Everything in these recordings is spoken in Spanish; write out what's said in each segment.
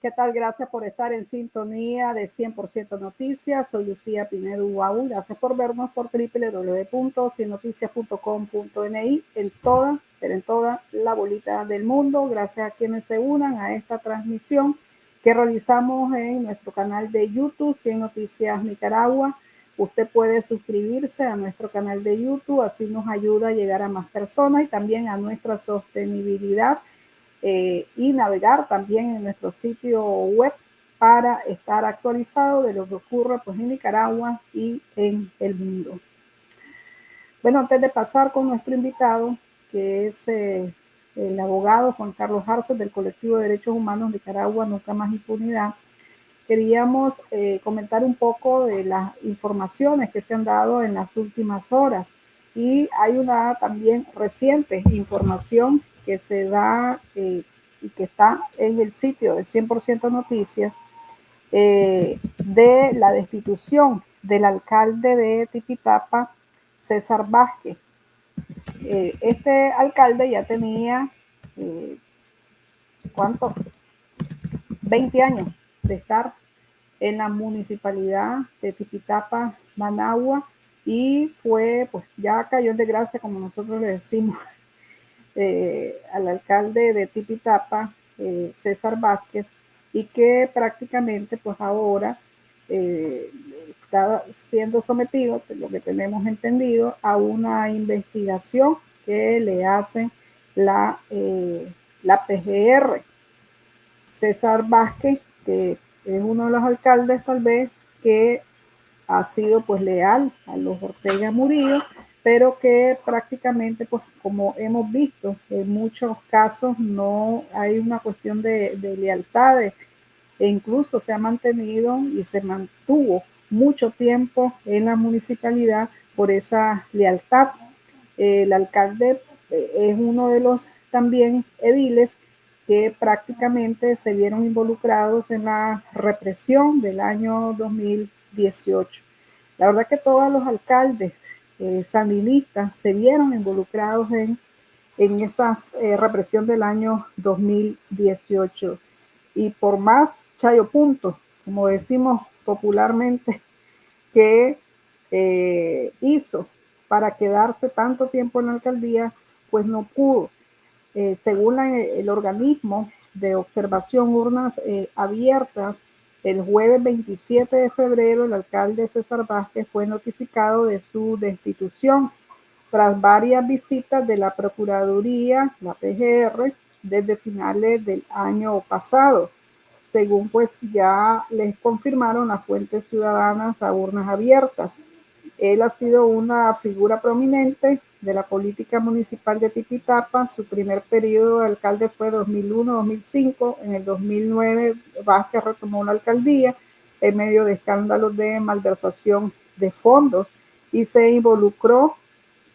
¿Qué tal? Gracias por estar en sintonía de 100% Noticias. Soy Lucía Pinedo Uau. Gracias por vernos por www.ciennoticias.com.ni en toda la bolita del mundo. Gracias a quienes se unan a esta transmisión que realizamos en nuestro canal de YouTube, 100 Noticias Nicaragua. Usted puede suscribirse a nuestro canal de YouTube, así nos ayuda a llegar a más personas y también a nuestra sostenibilidad. Y navegar también en nuestro sitio web para estar actualizado de lo que ocurre pues, en Nicaragua y en el mundo. Bueno, antes de pasar con nuestro invitado, que es el abogado Juan Carlos Arce del colectivo de derechos humanos Nicaragua Nunca Más Impunidad, queríamos comentar un poco de las informaciones que se han dado en las últimas horas. Y hay una también reciente información que se da y que está en el sitio de 100% Noticias de la destitución del alcalde de Tipitapa, César Vázquez. Este alcalde ya tenía, ¿cuánto? 20 años de estar en la municipalidad de Tipitapa, Managua, y fue, pues ya cayó en desgracia, como nosotros le decimos, al alcalde de Tipitapa, César Vázquez, y que prácticamente pues ahora está siendo sometido, lo que tenemos entendido, a una investigación que le hace la PGR. César Vázquez, que es uno de los alcaldes tal vez que ha sido pues leal a los Ortega Murillo, pero que prácticamente pues como hemos visto en muchos casos no hay una cuestión de lealtades, e incluso se ha mantenido y se mantuvo mucho tiempo en la municipalidad por esa lealtad. El alcalde es uno de los también ediles que prácticamente se vieron involucrados en la represión del año 2018. La verdad que todos los alcaldes sandinistas se vieron involucrados en esa represión del año 2018. Y por más chayo punto, como decimos popularmente, que hizo para quedarse tanto tiempo en la alcaldía, pues no pudo. Según el organismo de observación urnas abiertas, el jueves 27 de febrero el alcalde César Vázquez fue notificado de su destitución tras varias visitas de la Procuraduría, la PGR, desde finales del año pasado, según pues ya les confirmaron las fuentes ciudadanas a urnas abiertas. Él ha sido una figura prominente de la política municipal de Tipitapa. Su primer periodo de alcalde fue 2001-2005. En el 2009 Vázquez retomó la alcaldía en medio de escándalos de malversación de fondos y se involucró,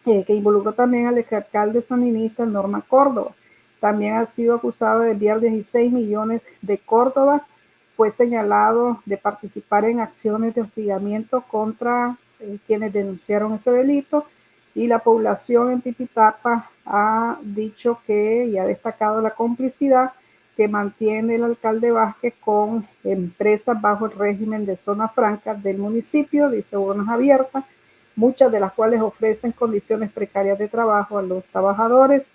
que involucró también al exalcalde sandinista Norma Córdoba. También ha sido acusado de desviar 16 millones de córdobas. Fue señalado de participar en acciones de hostigamiento contra quienes denunciaron ese delito, y la población en Tipitapa ha dicho que y ha destacado la complicidad que mantiene el alcalde Vázquez con empresas bajo el régimen de zona franca del municipio, dice urnas abiertas, muchas de las cuales ofrecen condiciones precarias de trabajo a los trabajadores.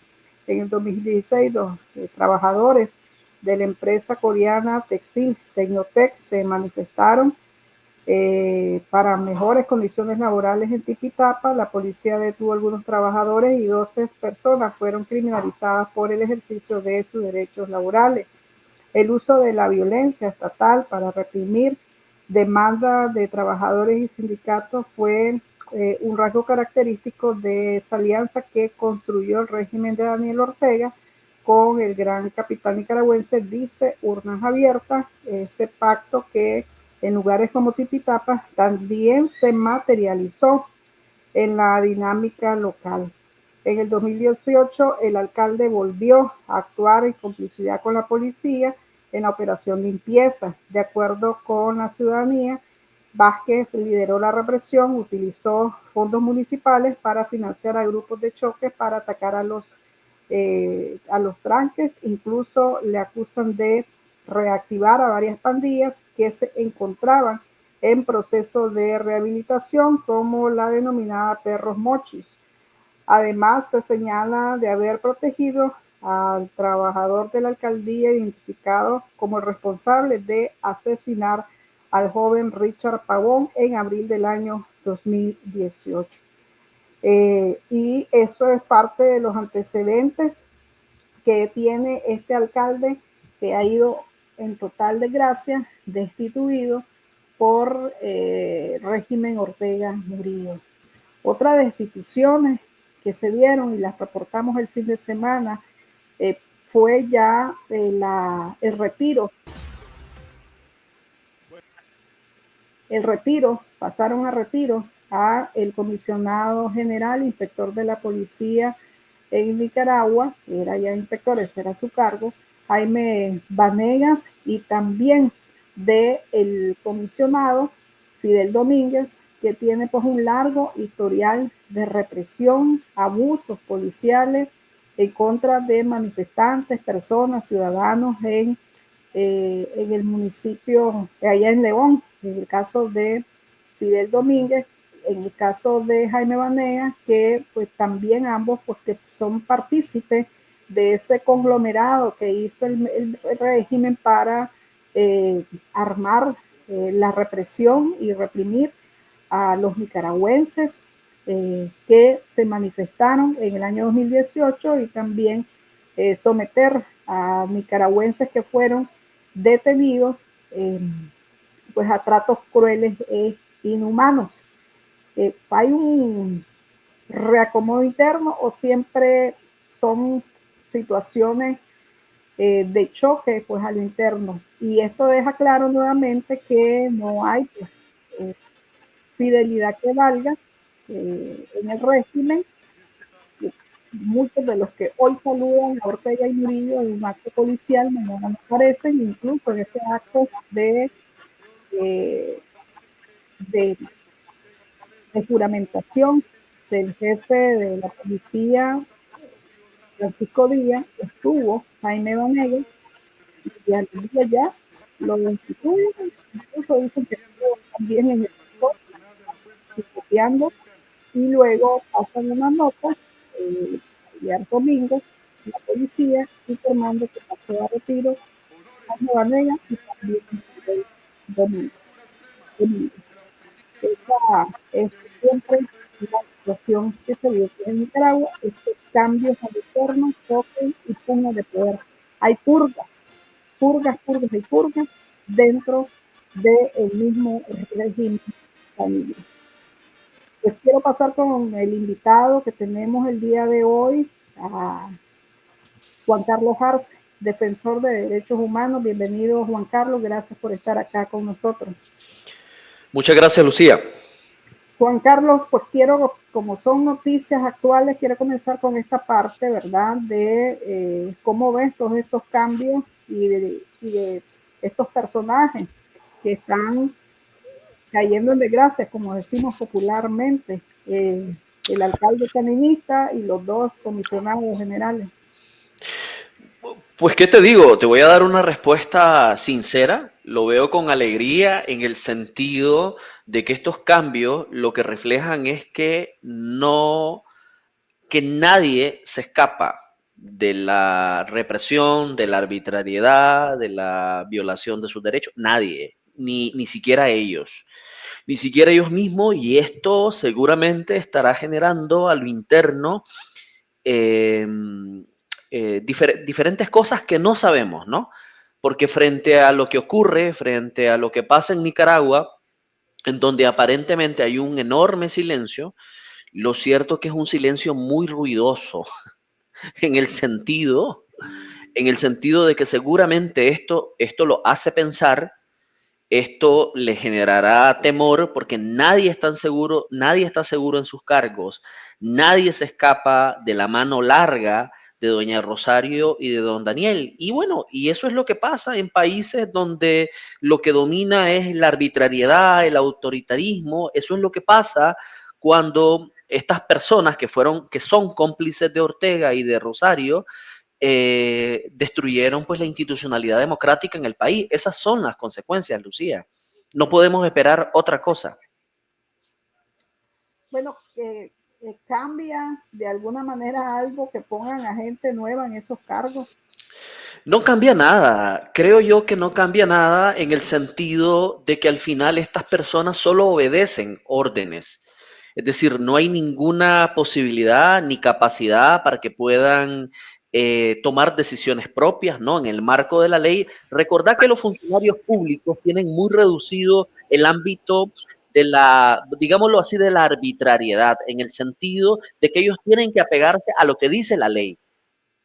En el 2016, los trabajadores de la empresa coreana textil Tecnotec se manifestaron para mejores condiciones laborales en Tipitapa. La policía detuvo a algunos trabajadores y 12 personas fueron criminalizadas por el ejercicio de sus derechos laborales. El uso de la violencia estatal para reprimir demandas de trabajadores y sindicatos fue un rasgo característico de esa alianza que construyó el régimen de Daniel Ortega con el gran capital nicaragüense, dice urnas abiertas, ese pacto que en lugares como Tipitapa también se materializó en la dinámica local. En el 2018, el alcalde volvió a actuar en complicidad con la policía en la operación limpieza. De acuerdo con la ciudadanía, Vázquez lideró la represión, utilizó fondos municipales para financiar a grupos de choque para atacar a los tranques. Incluso le acusan de reactivar a varias pandillas que se encontraban en proceso de rehabilitación, como la denominada Perros Mochis. Además, se señala de haber protegido al trabajador de la alcaldía identificado como el responsable de asesinar al joven Richard Pavón en abril del año 2018. Y eso es parte de los antecedentes que tiene este alcalde, que ha ido en total desgracia, destituido por régimen Ortega Murillo. Otras destituciones que se dieron y las reportamos el fin de semana fue ya el retiro. Pasaron a retiro a el comisionado general, inspector de la policía en Nicaragua, que era ya inspector, ese era su cargo, Jaime Vanegas, y también del comisionado Fidel Domínguez, que tiene pues un largo historial de represión, abusos policiales en contra de manifestantes, personas, ciudadanos en el municipio, allá en León, en el caso de Fidel Domínguez, en el caso de Jaime Vanegas, que pues también ambos pues, que son partícipes de ese conglomerado que hizo el régimen para armar la represión y reprimir a los nicaragüenses que se manifestaron en el año 2018 y también someter a nicaragüenses que fueron detenidos pues a tratos crueles e inhumanos. ¿Hay un reacomodo interno o siempre son situaciones de choque pues a lo interno? Y esto deja claro nuevamente que no hay pues, fidelidad que valga en el régimen. Muchos de los que hoy saludan a Ortega y Murillo en un acto policial mañana no aparecen, incluso en este acto eh, de, de juramentación del jefe de la policía, Francisco Díaz, estuvo Jaime Vanegas, y al día ya lo destituyen, incluso dicen que estuvo también en el copiando, y luego pasan una nota el domingo, la policía informando que pasó a retiro Jaime Vanegas y también Fidel Domínguez. Esa es siempre la situación que se vive en Nicaragua, estos cambios al interno, toque y pugna de poder. Hay purgas y purgas dentro del mismo régimen familiar. Pues quiero pasar con el invitado que tenemos el día de hoy, a Juan Carlos Arce, defensor de derechos humanos. Bienvenido, Juan Carlos, gracias por estar acá con nosotros. Muchas gracias, Lucía. Juan Carlos, pues quiero, como son noticias actuales, quiero comenzar con esta parte, ¿verdad? De cómo ves todos estos cambios y de estos personajes que están cayendo en desgracia, como decimos popularmente, el alcalde caninista y los dos comisionados generales. Pues, ¿qué te digo? Te voy a dar una respuesta sincera. Lo veo con alegría en el sentido de que estos cambios lo que reflejan es que que nadie se escapa de la represión, de la arbitrariedad, de la violación de sus derechos. Nadie, ni siquiera ellos. Ni siquiera ellos mismos, y esto seguramente estará generando a lo interno eh, diferentes cosas que no sabemos, ¿no? Porque frente a lo que ocurre, frente a lo que pasa en Nicaragua, en donde aparentemente hay un enorme silencio, lo cierto que es un silencio muy ruidoso en el sentido, de que seguramente esto lo hace pensar. Esto le generará temor porque nadie está seguro en sus cargos, nadie se escapa de la mano larga de doña Rosario y de don Daniel. Y bueno, y eso es lo que pasa en países donde lo que domina es la arbitrariedad, el autoritarismo. Eso es lo que pasa cuando estas personas que son cómplices de Ortega y de Rosario destruyeron pues la institucionalidad democrática en el país. Esas son las consecuencias, Lucía. No podemos esperar otra cosa. Bueno, cambia de alguna manera algo que pongan a gente nueva en esos cargos. No cambia nada, creo yo que no cambia nada en el sentido de que al final estas personas solo obedecen órdenes. Es decir, no hay ninguna posibilidad ni capacidad para que puedan tomar decisiones propias, ¿no? En el marco de la ley. Recordad que los funcionarios públicos tienen muy reducido el ámbito de la, digámoslo así, de la arbitrariedad, en el sentido de que ellos tienen que apegarse a lo que dice la ley.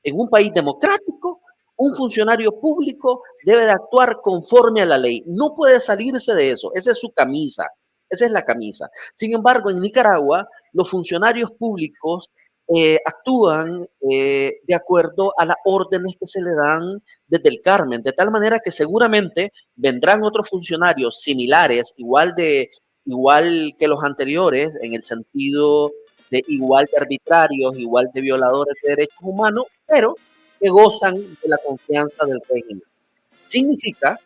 En un país democrático, un funcionario público debe de actuar conforme a la ley. No puede salirse de eso. Esa es su camisa. Esa es la camisa. Sin embargo, en Nicaragua, los funcionarios públicos actúan de acuerdo a las órdenes que se le dan desde el Carmen, de tal manera que seguramente vendrán otros funcionarios similares, igual que los anteriores, en el sentido de igual de arbitrarios, igual de violadores de derechos humanos, pero que gozan de la confianza del régimen. Significa,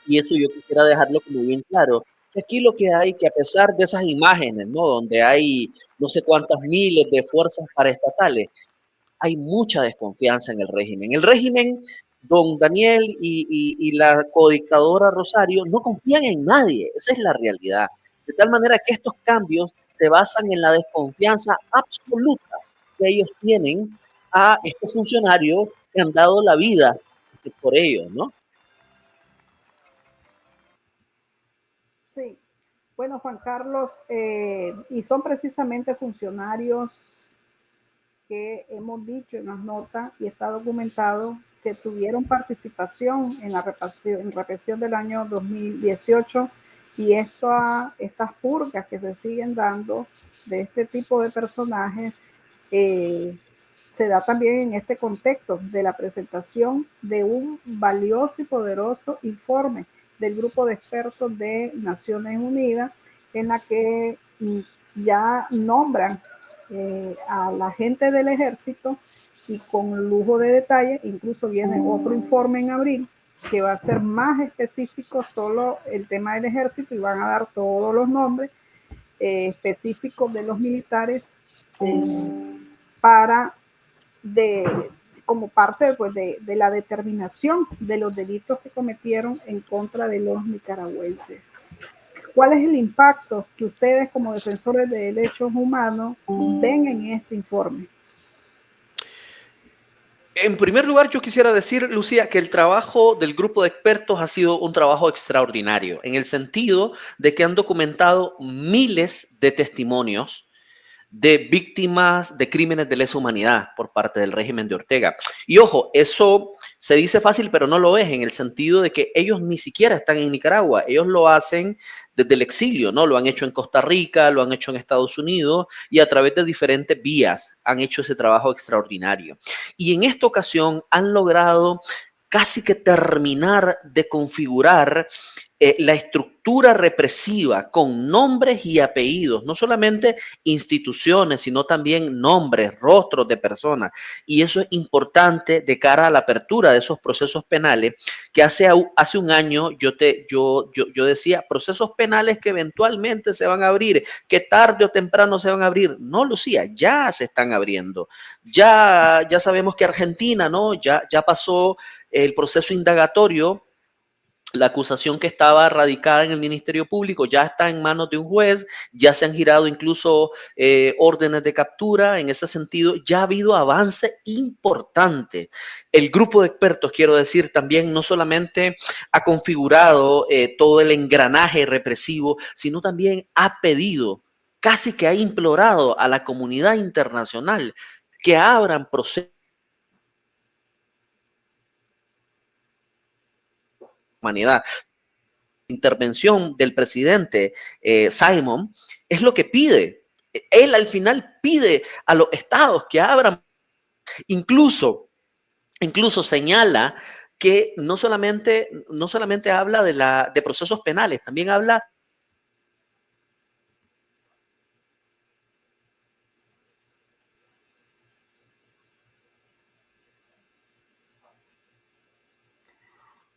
y eso yo quisiera dejarlo como bien claro, que aquí lo que hay, que a pesar de esas imágenes, ¿no? Donde hay no sé cuántas miles de fuerzas paraestatales, hay mucha desconfianza en el régimen. El régimen, don Daniel y la codictadora Rosario no confían en nadie, esa es la realidad. De tal manera que estos cambios se basan en la desconfianza absoluta que ellos tienen a estos funcionarios que han dado la vida por ellos, ¿no? Sí. Bueno, Juan Carlos, y son precisamente funcionarios que hemos dicho en las notas y está documentado que tuvieron participación en la represión del año 2018 y estas purgas que se siguen dando de este tipo de personajes eh, se da también en este contexto de la presentación de un valioso y poderoso informe del grupo de expertos de Naciones Unidas en la que ya nombran a la gente del ejército y con lujo de detalle, incluso viene otro informe en abril que va a ser más específico solo el tema del ejército y van a dar todos los nombres específicos de los militares para de como parte pues, de la determinación de los delitos que cometieron en contra de los nicaragüenses. ¿Cuál es el impacto que ustedes como defensores de derechos humanos ven en este informe? En primer lugar, yo quisiera decir, Lucía, que el trabajo del grupo de expertos ha sido un trabajo extraordinario, en el sentido de que han documentado miles de testimonios de víctimas de crímenes de lesa humanidad por parte del régimen de Ortega. Y ojo, eso se dice fácil, pero no lo es, en el sentido de que ellos ni siquiera están en Nicaragua, ellos lo hacen desde el exilio, ¿no? Lo han hecho en Costa Rica, lo han hecho en Estados Unidos y a través de diferentes vías han hecho ese trabajo extraordinario. Y en esta ocasión han logrado casi que terminar de configurar la estructura represiva con nombres y apellidos, no solamente instituciones, sino también nombres, rostros de personas. Y eso es importante de cara a la apertura de esos procesos penales, que hace un año yo decía, procesos penales que eventualmente se van a abrir, que tarde o temprano se van a abrir. No, Lucía, ya se están abriendo. Ya sabemos que Argentina, ¿no? Ya pasó el proceso indagatorio. La acusación que estaba radicada en el Ministerio Público ya está en manos de un juez, ya se han girado incluso órdenes de captura. En ese sentido, ya ha habido avance importante. El grupo de expertos, quiero decir, también no solamente ha configurado todo el engranaje represivo, sino también ha pedido, casi que ha implorado a la comunidad internacional que abran procesos de humanidad. Intervención del presidente Simon es lo que pide. Él al final pide a los estados que abran, incluso, incluso señala que no solamente habla de procesos penales, también habla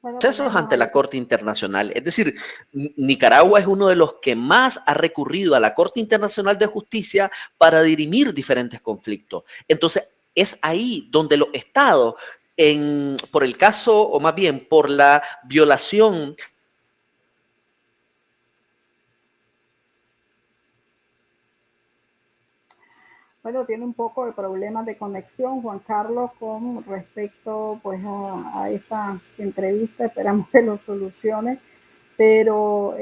Bueno, procesos tenemos ante ahí. la Corte Internacional. Es decir, Nicaragua es uno de los que más ha recurrido a la Corte Internacional de Justicia para dirimir diferentes conflictos. Entonces, es ahí donde los estados, por el caso, o más bien por la violación. Bueno, tiene un poco de problemas de conexión, Juan Carlos, con respecto pues a esta entrevista. Esperamos que lo solucione. Pero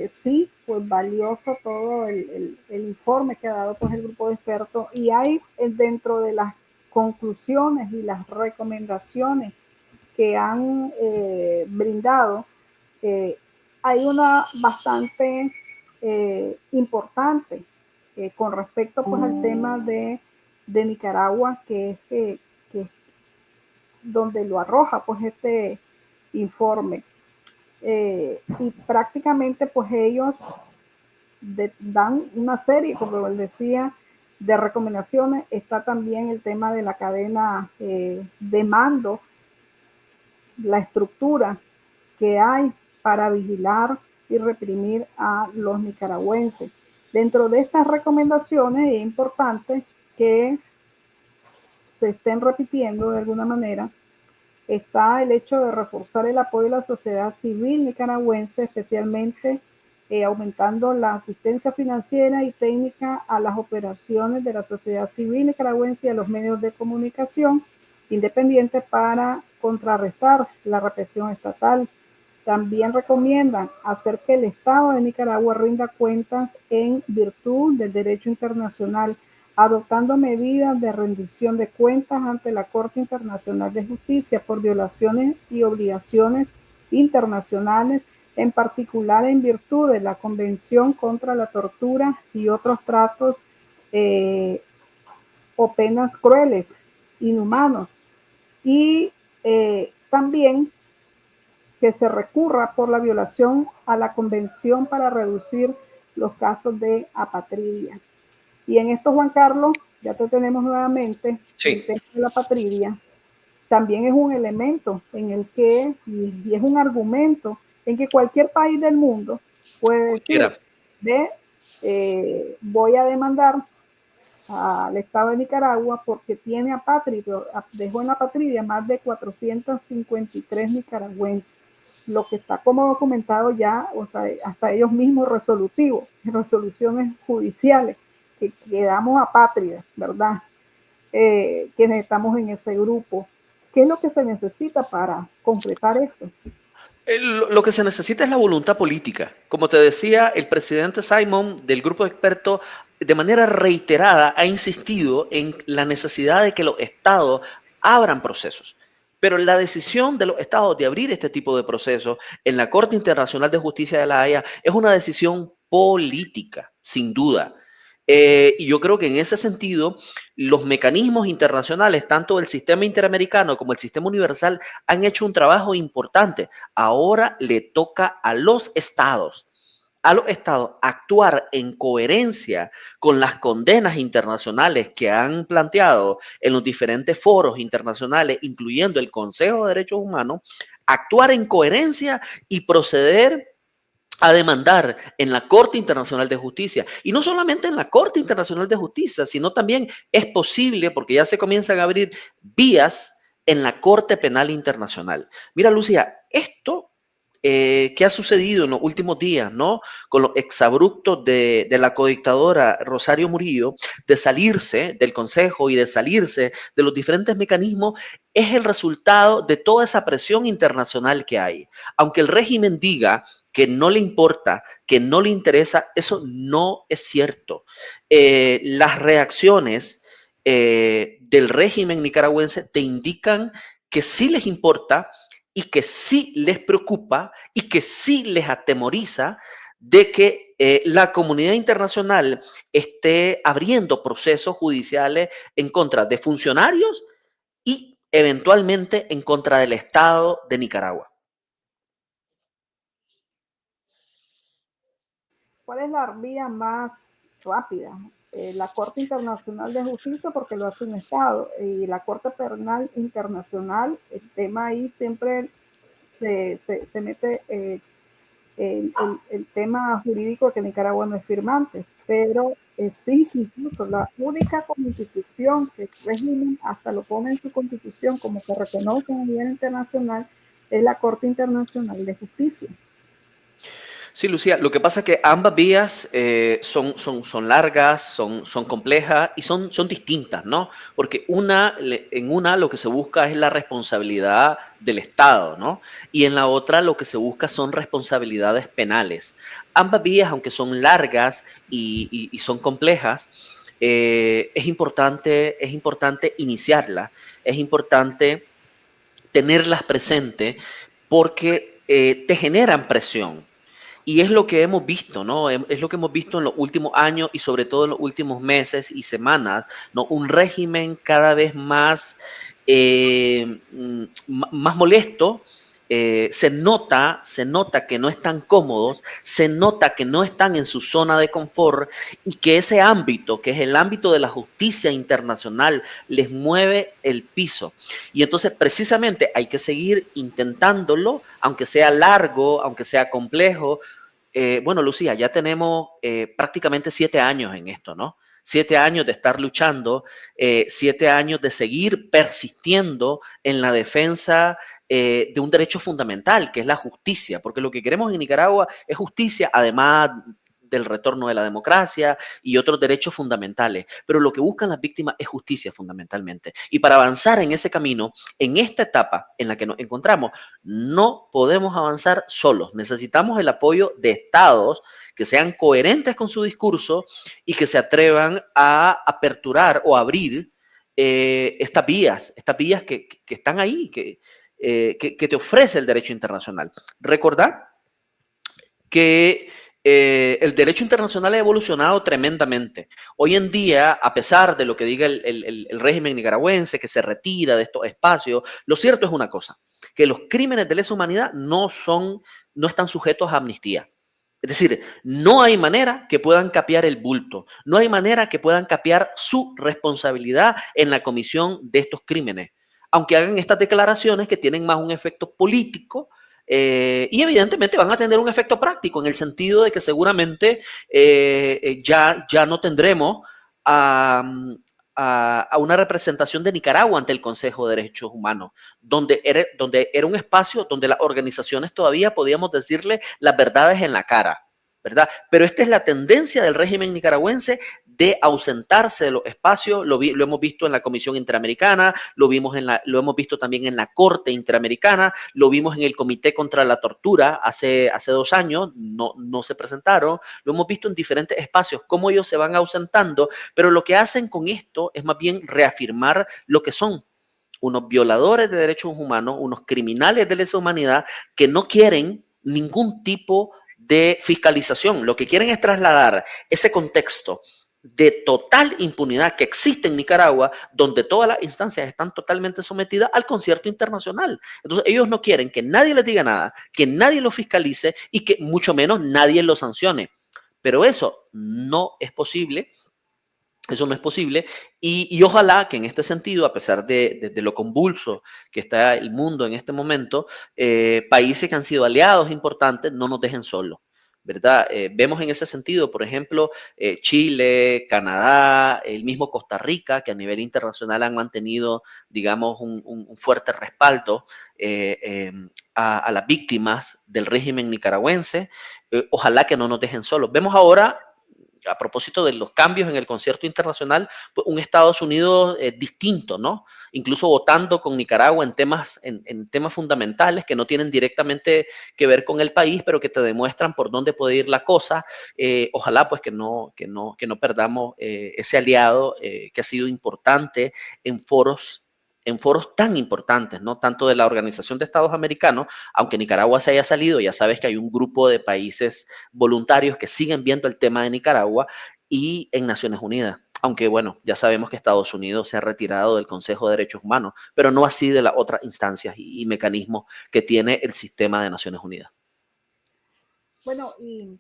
sí, pues valioso todo el informe que ha dado pues el grupo de expertos, y hay dentro de las conclusiones y las recomendaciones que han brindado, eh, hay una bastante importante con respecto pues al tema de Nicaragua, que es donde lo arroja pues este informe. Y prácticamente pues ellos dan una serie, como les decía, de recomendaciones. Está también el tema de la cadena de mando, la estructura que hay para vigilar y reprimir a los nicaragüenses. Dentro de estas recomendaciones es importante que se estén repitiendo de alguna manera. Está el hecho de reforzar el apoyo de la sociedad civil nicaragüense, especialmente aumentando la asistencia financiera y técnica a las operaciones de la sociedad civil nicaragüense y a los medios de comunicación independientes para contrarrestar la represión estatal. También recomiendan hacer que el Estado de Nicaragua rinda cuentas en virtud del derecho internacional, adoptando medidas de rendición de cuentas ante la Corte Internacional de Justicia por violaciones y obligaciones internacionales, en particular en virtud de la Convención contra la Tortura y otros tratos o penas crueles, inhumanos. Y también que se recurra por la violación a la Convención para reducir los casos de apatridia. Y en esto, Juan Carlos, ya te tenemos nuevamente, el Sí. tema de la apatridia también es un elemento en el que, y es un argumento en que cualquier país del mundo puede decir, Cualquiera. voy a demandar al Estado de Nicaragua porque tiene apátrido, dejó en la apatridia más de 453 nicaragüenses, lo que está como documentado ya, o sea, hasta ellos mismos resolutivos, resoluciones judiciales, que quedamos apátridas, ¿verdad? Quienes estamos en ese grupo. ¿Qué es lo que se necesita para completar esto? Lo que se necesita es la voluntad política. Como te decía, el presidente Simon del grupo de expertos de manera reiterada ha insistido en la necesidad de que los estados abran procesos. Pero la decisión de los estados de abrir este tipo de procesos en la Corte Internacional de Justicia de la Haya es una decisión política, sin duda. Y yo creo que en ese sentido, los mecanismos internacionales, tanto el sistema interamericano como el sistema universal, han hecho un trabajo importante. Ahora le toca a los estados actuar en coherencia con las condenas internacionales que han planteado en los diferentes foros internacionales, incluyendo el Consejo de Derechos Humanos, actuar en coherencia y proceder a demandar en la Corte Internacional de Justicia. Y no solamente en la Corte Internacional de Justicia, sino también es posible, porque ya se comienzan a abrir vías en la Corte Penal Internacional. Mira, Lucía, esto que ha sucedido en los últimos días, ¿no? Con los exabruptos de la codictadora Rosario Murillo, de salirse del Consejo y de salirse de los diferentes mecanismos, es el resultado de toda esa presión internacional que hay. Aunque el régimen diga que no le importa, que no le interesa, eso no es cierto. Las reacciones del régimen nicaragüense te indican que sí les importa y que sí les preocupa y que sí les atemoriza de que la comunidad internacional esté abriendo procesos judiciales en contra de funcionarios y eventualmente en contra del Estado de Nicaragua. ¿Cuál es la vía más rápida? La Corte Internacional de Justicia, porque lo hace un Estado, y la Corte Penal Internacional. El tema ahí siempre se mete el tema jurídico que Nicaragua no es firmante, pero existe incluso la única constitución que el régimen hasta lo pone en su constitución como que reconoce a nivel internacional es la Corte Internacional de Justicia. Sí, Lucía, lo que pasa es que ambas vías son largas, son complejas y son distintas, ¿no? Porque en una lo que se busca es la responsabilidad del Estado, ¿no? Y en la otra lo que se busca son responsabilidades penales. Ambas vías, aunque son largas y son complejas, es importante iniciarlas, es importante tenerlas presente porque te generan presión. Y es lo que hemos visto, ¿no? Es lo que hemos visto en los últimos años y sobre todo en los últimos meses y semanas, ¿no? Un régimen cada vez más, más molesto. Se nota que no están cómodos, se nota que no están en su zona de confort y que ese ámbito, que es el ámbito de la justicia internacional, les mueve el piso. Y entonces precisamente hay que seguir intentándolo, aunque sea largo, aunque sea complejo. Bueno, Lucía, ya tenemos prácticamente 7 años en esto, ¿no? 7 años de estar luchando, 7 años de seguir persistiendo en la defensa de un derecho fundamental, que es la justicia, porque lo que queremos en Nicaragua es justicia, además del retorno de la democracia y otros derechos fundamentales. Pero lo que buscan las víctimas es justicia fundamentalmente. Y para avanzar en ese camino, en esta etapa en la que nos encontramos, no podemos avanzar solos. Necesitamos el apoyo de estados que sean coherentes con su discurso y que se atrevan a aperturar o abrir estas vías que están ahí, que te ofrece el derecho internacional. Recordad que el derecho internacional ha evolucionado tremendamente. Hoy en día, a pesar de lo que diga el régimen nicaragüense, que se retira de estos espacios, lo cierto es una cosa, que los crímenes de lesa humanidad no están sujetos a amnistía. Es decir, no hay manera que puedan capear el bulto, no hay manera que puedan capear su responsabilidad en la comisión de estos crímenes, aunque hagan estas declaraciones que tienen más un efecto político y evidentemente van a tener un efecto práctico en el sentido de que seguramente ya no tendremos a, a una representación de Nicaragua ante el Consejo de Derechos Humanos, donde era un espacio donde las organizaciones todavía podíamos decirle las verdades en la cara, ¿verdad? Pero esta es la tendencia del régimen nicaragüense de ausentarse de los espacios, lo hemos visto en la Comisión Interamericana, lo hemos visto también en la Corte Interamericana, lo vimos en el Comité contra la Tortura hace 2 años, no se presentaron, lo hemos visto en diferentes espacios, cómo ellos se van ausentando, pero lo que hacen con esto es más bien reafirmar lo que son unos violadores de derechos humanos, unos criminales de lesa humanidad que no quieren ningún tipo de fiscalización. Lo que quieren es trasladar ese contexto de total impunidad que existe en Nicaragua, donde todas las instancias están totalmente sometidas al concierto internacional. Entonces, ellos no quieren que nadie les diga nada, que nadie lo fiscalice y que mucho menos nadie lo sancione. Pero eso no es posible. Eso no es posible y ojalá que en este sentido, a pesar de lo convulso que está el mundo en este momento, países que han sido aliados importantes no nos dejen solos, ¿verdad? Vemos en ese sentido, por ejemplo, Chile, Canadá, el mismo Costa Rica, que a nivel internacional han mantenido, digamos, un fuerte respaldo a las víctimas del régimen nicaragüense. Ojalá que no nos dejen solos. Vemos ahora a propósito de los cambios en el concierto internacional, pues un Estados Unidos distinto, ¿no? Incluso votando con Nicaragua en temas fundamentales que no tienen directamente que ver con el país, pero que te demuestran por dónde puede ir la cosa. Ojalá pues que no perdamos ese aliado que ha sido importante en foros tan importantes, ¿no? Tanto de la Organización de Estados Americanos, aunque Nicaragua se haya salido, ya sabes que hay un grupo de países voluntarios que siguen viendo el tema de Nicaragua y en Naciones Unidas. Aunque bueno, ya sabemos que Estados Unidos se ha retirado del Consejo de Derechos Humanos, pero no así de las otras instancias y mecanismos que tiene el sistema de Naciones Unidas. Bueno, y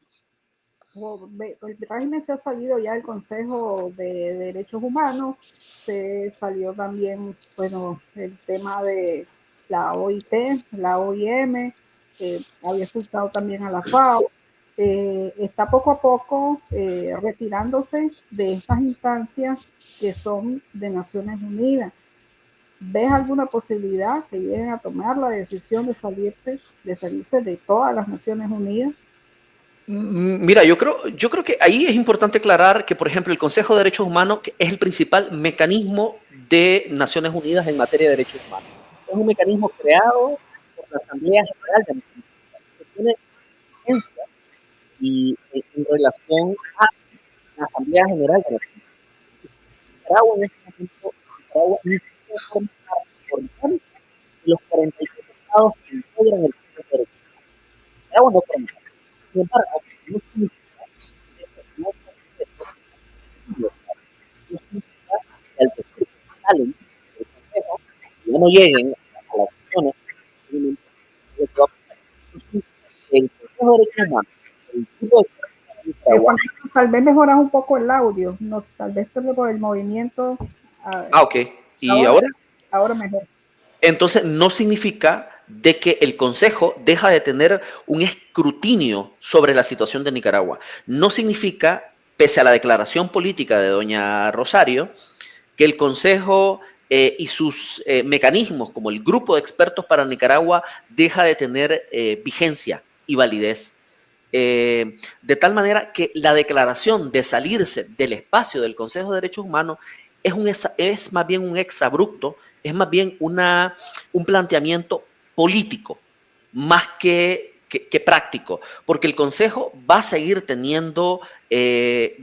el régimen se ha salido ya del Consejo de Derechos Humanos, se salió también, bueno, el tema la OIT, la OIM, había expulsado también a la FAO, está poco a poco retirándose de estas instancias que son de Naciones Unidas. ¿Ves alguna posibilidad que lleguen a tomar la decisión de salirse de todas las Naciones Unidas? Mira, yo creo que ahí es importante aclarar que, por ejemplo, el Consejo de Derechos Humanos es el principal mecanismo de Naciones Unidas en materia de derechos humanos. Es un mecanismo creado por la Asamblea General de Naciones Unidas, que tiene vigencia y en relación a la Asamblea General de Naciones Unidas. Nicaragua en este momento, Nicaragua ni siquiera forma parte orgánica de los 47 estados que integran el Consejo de Derechos Humanos. Nicaragua no forma parte. Sin embargo, no significa que no no significa que al decir que salen del Consejo ya no lleguen a las sesiones no significa que el Consejo de Derechos Humanos, el grupo de Nicaragua. Juan, tal vez mejoras un poco el audio, no, tal vez por el movimiento. Ok. ¿Y ahora? Ahora mejor. Entonces, no significa de que el Consejo deja de tener un escrutinio sobre la situación de Nicaragua. No significa, pese a la declaración política de doña Rosario, que el Consejo y sus mecanismos, como el Grupo de Expertos para Nicaragua, deja de tener vigencia y validez. De tal manera que la declaración de salirse del espacio del Consejo de Derechos Humanos es más bien un exabrupto, es más bien un planteamiento político, más que práctico, porque el Consejo va a seguir teniendo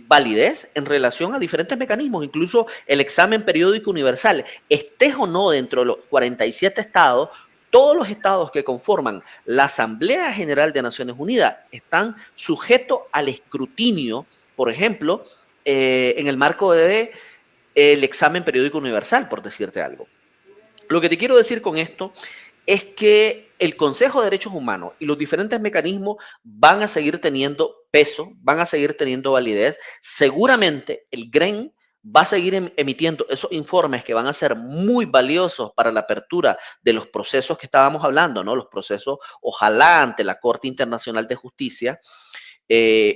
validez en relación a diferentes mecanismos, incluso el examen periódico universal, estés o no dentro de los 47 estados, todos los estados que conforman la Asamblea General de Naciones Unidas están sujetos al escrutinio, por ejemplo, en el marco de el examen periódico universal, por decirte algo. Lo que te quiero decir con esto es que el Consejo de Derechos Humanos y los diferentes mecanismos van a seguir teniendo peso, van a seguir teniendo validez. Seguramente el GREN va a seguir emitiendo esos informes que van a ser muy valiosos para la apertura de los procesos que estábamos hablando, ¿no? Los procesos, ojalá ante la Corte Internacional de Justicia,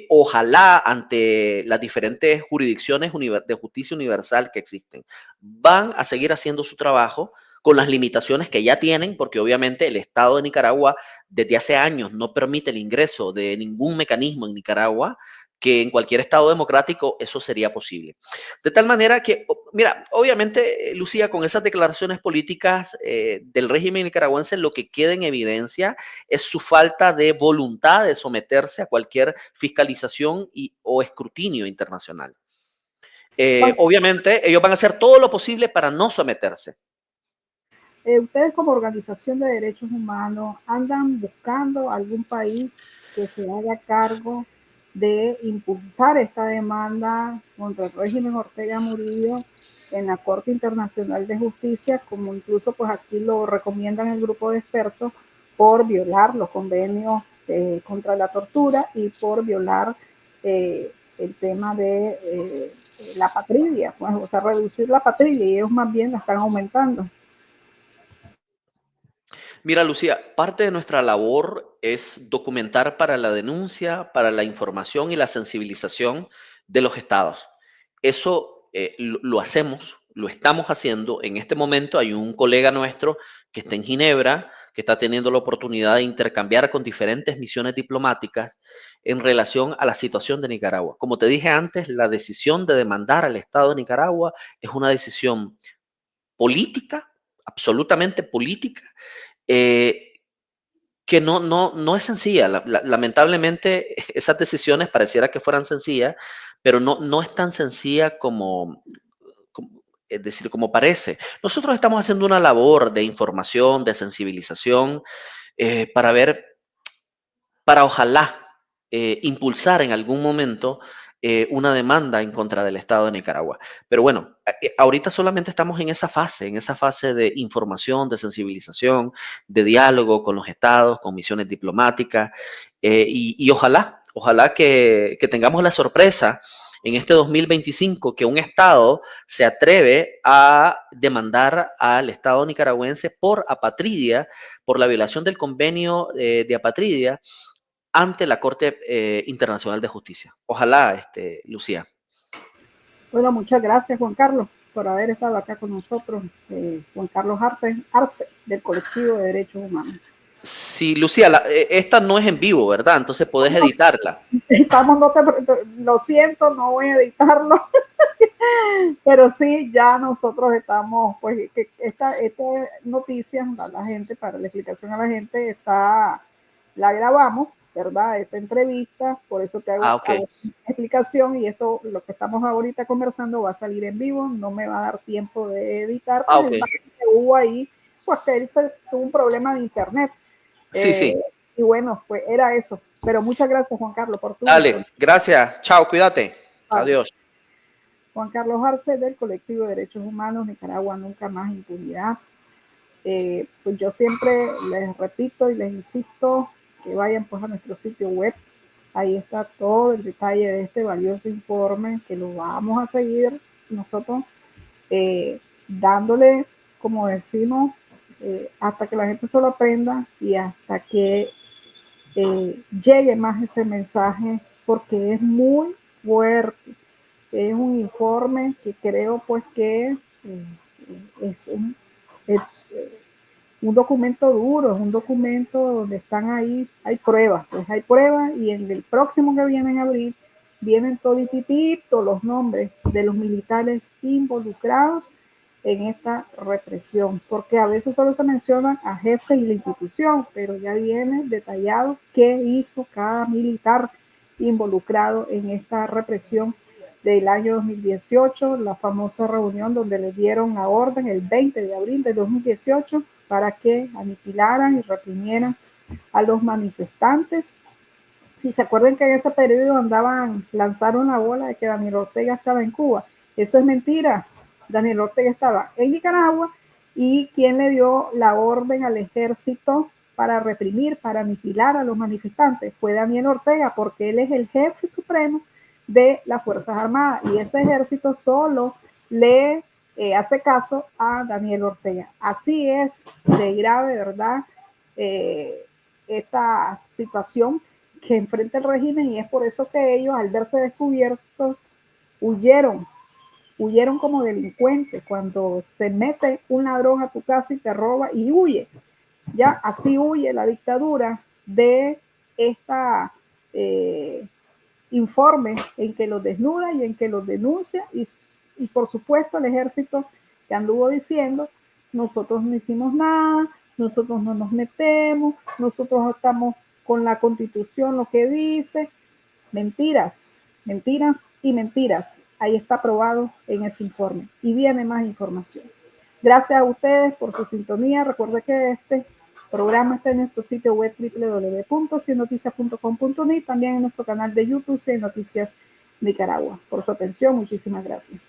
ojalá ante las diferentes jurisdicciones de justicia universal que existen, van a seguir haciendo su trabajo con las limitaciones que ya tienen, porque obviamente el Estado de Nicaragua desde hace años no permite el ingreso de ningún mecanismo en Nicaragua, que en cualquier Estado democrático eso sería posible. De tal manera que, mira, obviamente, Lucía, con esas declaraciones políticas del régimen nicaragüense, lo que queda en evidencia es su falta de voluntad de someterse a cualquier fiscalización o escrutinio internacional. Obviamente, ellos van a hacer todo lo posible para no someterse. Ustedes como organización de derechos humanos andan buscando algún país que se haga cargo de impulsar esta demanda contra el régimen Ortega Murillo en la Corte Internacional de Justicia, como incluso pues aquí lo recomiendan el grupo de expertos, por violar los convenios contra la tortura y por violar el tema de la patria, pues, o sea, reducir la patria, y ellos más bien la están aumentando. Mira, Lucía, parte de nuestra labor es documentar para la denuncia, para la información y la sensibilización de los estados. Eso lo hacemos, lo estamos haciendo. En este momento hay un colega nuestro que está en Ginebra, que está teniendo la oportunidad de intercambiar con diferentes misiones diplomáticas en relación a la situación de Nicaragua. Como te dije antes, la decisión de demandar al Estado de Nicaragua es una decisión política, absolutamente política, eh, que no es sencilla. Lamentablemente, esas decisiones pareciera que fueran sencillas, pero no es tan sencilla es decir, como parece. Nosotros estamos haciendo una labor de información, de sensibilización, para ver, para ojalá impulsar en algún momento una demanda en contra del Estado de Nicaragua. Pero bueno, ahorita solamente estamos en esa fase de información, de sensibilización, de diálogo con los estados, con misiones diplomáticas, y ojalá que tengamos la sorpresa en este 2025 que un Estado se atreve a demandar al Estado nicaragüense por apatridia, por la violación del convenio de apatridia ante la Corte Internacional de Justicia. Ojalá, Lucía. Bueno, muchas gracias, Juan Carlos, por haber estado acá con nosotros. Juan Carlos Arce, del Colectivo de Derechos Humanos. Sí, Lucía, esta no es en vivo, ¿verdad? Entonces podés editarla. Lo siento, no voy a editarlo, pero sí, ya nosotros estamos, pues, esta noticia, la gente, para la explicación a la gente, la grabamos, ¿verdad? Esta entrevista, por eso te hago Okay. explicación, y esto, lo que estamos ahorita conversando, va a salir en vivo, no me va a dar tiempo de editar, pues Okay. que hubo ahí, pues que él tuvo un problema de internet. Sí, sí. Y bueno, pues era eso. Pero muchas gracias, Juan Carlos, por tu Dale, gracias. Chao, cuídate. Vale. Adiós. Juan Carlos Arce, del Colectivo de Derechos Humanos, Nicaragua Nunca Más Impunidad. Pues yo siempre les repito y les insisto que vayan pues a nuestro sitio web. Ahí está todo el detalle de este valioso informe, que lo vamos a seguir nosotros dándole, como decimos, hasta que la gente se lo aprenda y hasta que llegue más ese mensaje, porque es muy fuerte. Es un informe que creo pues que es es un documento duro, es un documento donde están ahí, hay pruebas, pues hay pruebas, y en el próximo que viene en abril vienen toditititos los nombres de los militares involucrados en esta represión, porque a veces solo se mencionan a jefes y la institución, pero ya viene detallado qué hizo cada militar involucrado en esta represión del año 2018, la famosa reunión donde le dieron la orden el 20 de abril de 2018 para que aniquilaran y reprimieran a los manifestantes. Si se acuerdan que en ese periodo lanzaron la bola de que Daniel Ortega estaba en Cuba, eso es mentira. Daniel Ortega estaba en Nicaragua, y quien le dio la orden al ejército para reprimir, para aniquilar a los manifestantes, fue Daniel Ortega, porque él es el jefe supremo de las Fuerzas Armadas, y ese ejército solo le hace caso a Daniel Ortega. Así es de grave, ¿verdad? Esta situación que enfrenta el régimen, y es por eso que ellos, al verse descubiertos, huyeron como delincuentes. Cuando se mete un ladrón a tu casa y te roba y huye, ya así huye la dictadura de esta informe en que los desnuda y en que los denuncia, y por supuesto el ejército que anduvo diciendo: nosotros no hicimos nada, nosotros no nos metemos, nosotros estamos con la Constitución, lo que dice. Mentiras, mentiras y mentiras. Ahí está probado en ese informe, y viene más información. Gracias a ustedes por su sintonía. Recuerda que este programa está en nuestro sitio web www.ciennoticias.com.ni, también en nuestro canal de YouTube, Cien Noticias Nicaragua. Por su atención, muchísimas gracias.